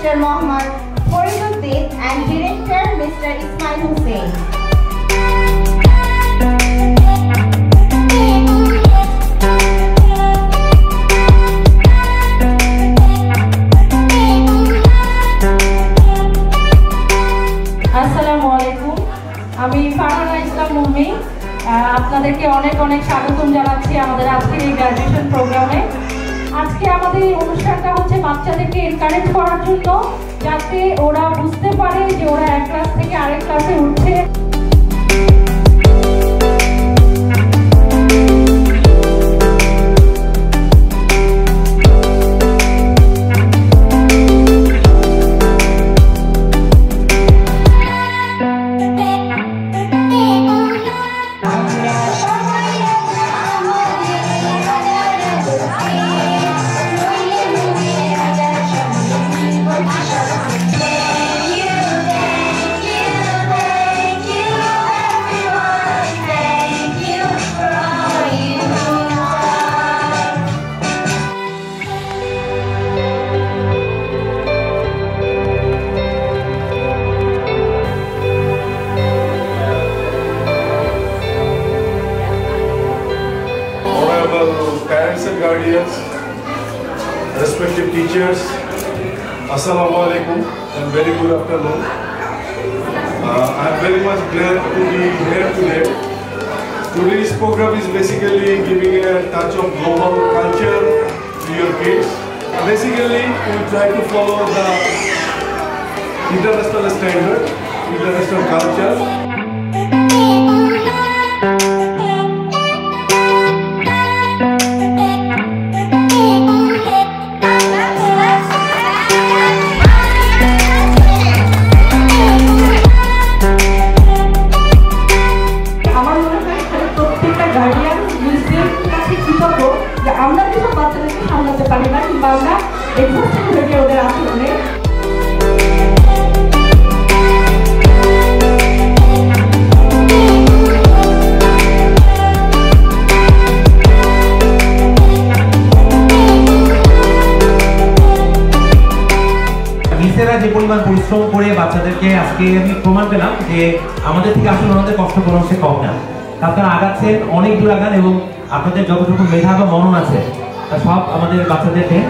Mr. Mohammad Fariduddin and Director Mr. Ismail Hussain. Assalamualaikum. আমি ফারহানা ইসলাম মুমি আপনাদেরকে অনেক অনেক স্বাগতম জানাচ্ছি আমাদের আজকের এই গ্র্যাজুয়েশন প্রোগ্রামে। আজকে আমাদের এই অনুষ্ঠানটা হচ্ছে বাচ্চাদেরকে এনকারেজ করার জন্য, যাতে ওরা বুঝতে পারে যে ওরা এক ক্লাস থেকে আরেক ক্লাসে উঠছে। Parents and guardians, respective teachers, Assalamu alaikum and very good afternoon. I am very much glad to be here today. Today's program is basically giving a touch of global culture to your kids. Basically, we try to follow the international standard, international culture. আমরা যেসব বাচ্চাদেরকে সামলাতে পারি না কিংবা আমরা expect করি ওদের আচরণে। মিসেরা যে পরিমাণ পরিশ্রম করে বাচ্চাদেরকে আজকে আমি প্রমাণ পেলাম যে আমাদের থেকে আসলে ওনাদের কষ্ট কোনো অংশে কম না। আপনারা আগাচ্ছেন, অনেক দূর আগান এবং আপনাদের যতটুকু মেধা বা মনন আছে তা সব আমাদের বাচ্চাদের দেন।